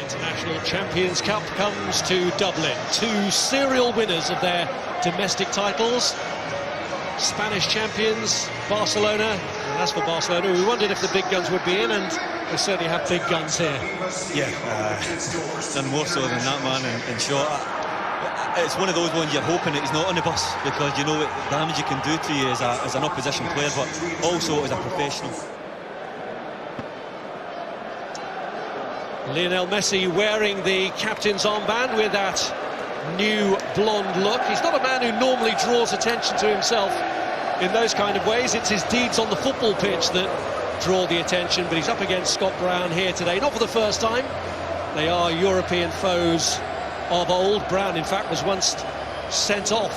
International Champions Cup comes to Dublin. Two serial winners of their domestic titles. Spanish champions, Barcelona. And as for Barcelona, we wondered if the big guns would be in, and they certainly have big guns here. Yeah, done more so than that, man, in short. It's one of those ones you're hoping that he's not on the bus, because you know what damage you can do to you as an opposition player, but also as a professional. Lionel Messi wearing the captain's armband with that new blonde look. He's not a man who normally draws attention to himself in those kind of ways. It's his deeds on the football pitch that draw the attention, but he's up against Scott Brown here today, not for the first time. They are European foes of old. Brown, in fact, was once sent off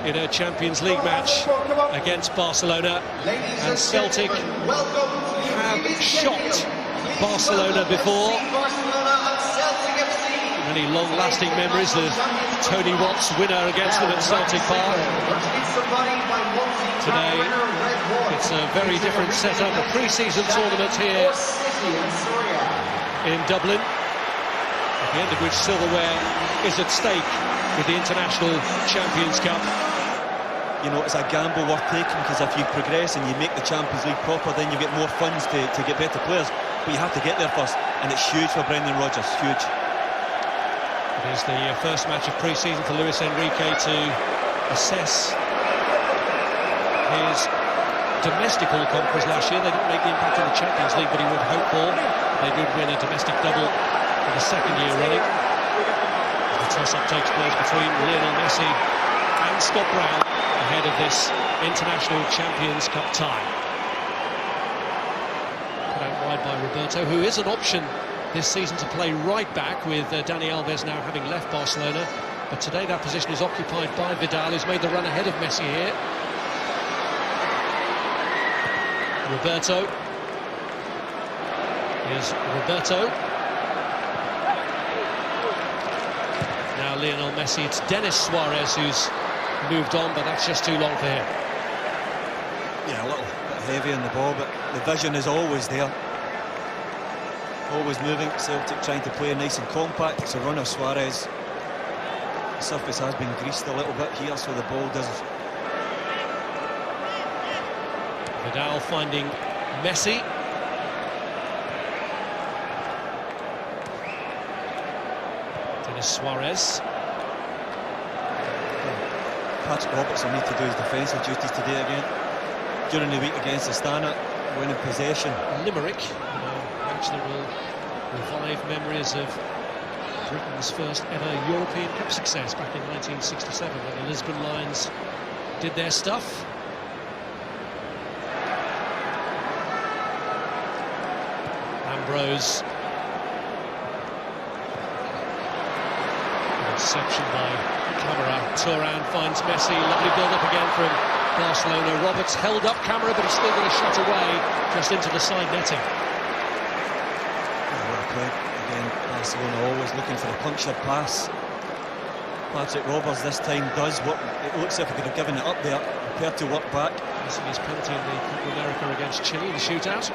in a Champions League match against Barcelona, and Celtic have shocked Barcelona before. Many long-lasting memories of Tony Watt's winner against them at Celtic Park. Today, it's a very different setup, a pre-season tournament here in Dublin, at the end of which silverware is at stake with the International Champions Cup. You know, it's a gamble worth taking, because if you progress and you make the Champions League proper, then you get more funds to get better players. But you have to get there first, and it's huge for Brendan Rodgers, huge. It is the first match of pre-season for Luis Enrique to assess his domestic all conquerors last year. They didn't make the impact in the Champions League, but he would hope for. They did win a domestic double for the second year running. The toss-up takes place between Lionel Messi and Scott Brown ahead of this International Champions Cup tie. Put out wide by Roberto, who is an option this season to play right back, with Dani Alves now having left Barcelona. But today that position is occupied by Vidal, who's made the run ahead of Messi here. Roberto. Here's Roberto. Now Lionel Messi. It's Denis Suarez who's moved on, but that's just too long for him. Yeah, a little bit heavy on the ball, but the vision is always there. Always moving. Celtic trying to play nice and compact. It's a run of Suarez. The surface has been greased a little bit here, so the ball does. Vidal finding Messi. Denis Suarez. Patrick Robertson need to do his defensive duties today again. During the week against Astana, winning possession. Limerick, match that will revive memories of Britain's first ever European Cup success back in 1967, when the Lisbon Lions did their stuff. Ambrose. Interception by Camara. Turan finds Messi. Lovely build-up again from Barcelona. Roberts held up Camara, but he's still got a shot away just into the side netting. Again, Barcelona always looking for the punctured pass. Patrick Roberts this time does what it looks like he could have given it up there, prepared to work back. Missing his penalty in the Copa America against Chile, the shootout.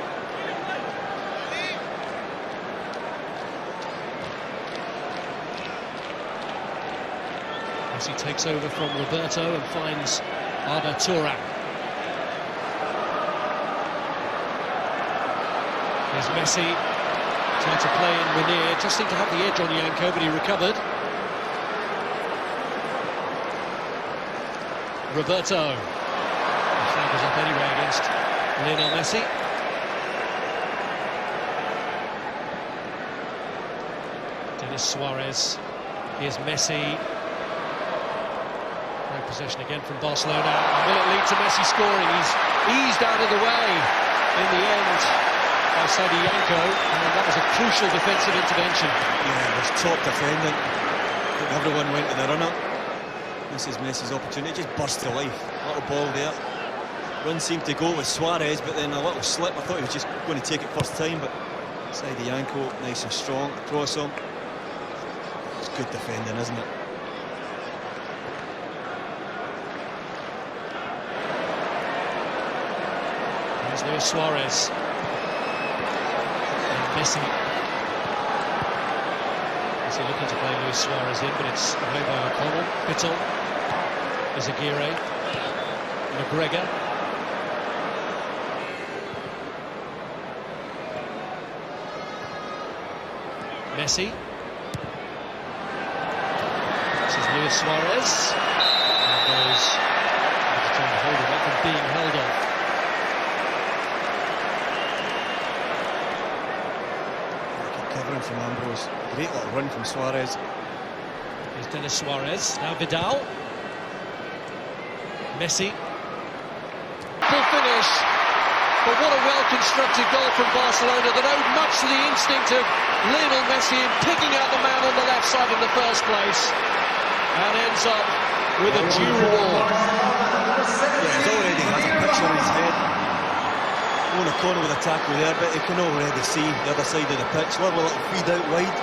Messi takes over from Roberto and finds Arda Turan. Here's Messi. Trying to play in Munir, just seemed to have the edge on Yanko, but he recovered. Roberto. The flag was up anyway against Lionel Messi. Denis Suarez. Here's Messi. No possession again from Barcelona. Will it lead to Messi scoring? He's eased out of the way in the end by Sadie Yanko, and that was a crucial defensive intervention. Yeah, it was top defending. Everyone went to the runner. This is Messi's opportunity, just burst to life. Little ball there. Run seemed to go with Suarez, but then a little slip. I thought he was just going to take it first time, but Sadie Yanko, nice and strong across him. It's good defending, isn't it? Here's Luis Suarez. And Messi. Messi looking to play Luis Suarez in, but it's away by O'Connell. Bittel, Izagirre, McGregor. Messi. This is Luis Suarez. And goes to try and hold him up from being held off. Covering from Ambrose. Great little run from Suarez. Here's Denis Suarez. Now Vidal. Messi. Full finish. But what a well-constructed goal from Barcelona that owed much to the instinct of Lionel Messi in picking out the man on the left side in the first place. And ends up with a due reward. Yeah, he's already has a picture in his head. On a corner with a tackle there, but you can already see the other side of the pitch. Lovely little feed out wide,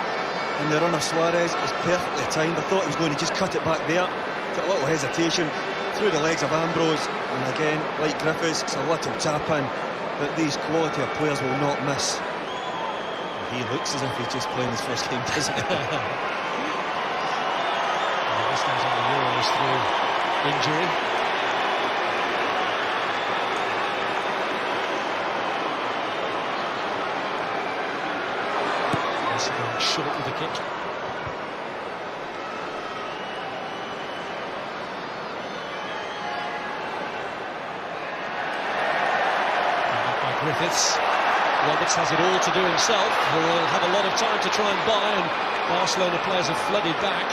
and the run of Suarez is perfectly timed. I thought he was going to just cut it back there. Took a little hesitation through the legs of Ambrose, and again, like Griffiths, it's a little tap in, but these quality of players will not miss. He looks as if he's just playing his first game, doesn't he? This one's on the Euros through injury. Going short with the kick. By Griffiths. Roberts has it all to do himself. He'll have a lot of time to try and buy, and Barcelona players have flooded back.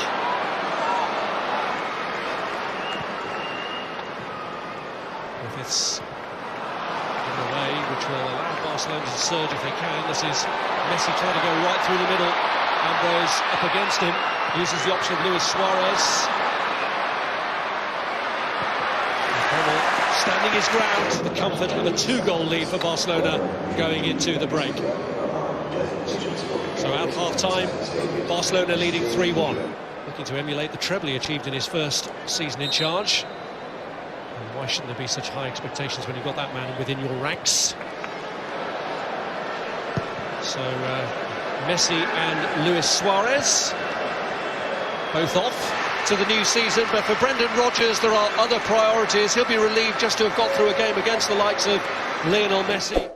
Griffiths in the way, which will allow Barcelona to surge if they can. This is Messi trying to go right through the middle. Ambrose up against him, uses the option of Luis Suarez. Standing his ground, the comfort of a 2-goal lead for Barcelona going into the break. So at half-time, Barcelona leading 3-1. Looking to emulate the treble he achieved in his first season in charge. And why shouldn't there be such high expectations when you've got that man within your ranks? So Messi and Luis Suarez both off to the new season, but for Brendan Rodgers there are other priorities. He'll be relieved just to have got through a game against the likes of Lionel Messi.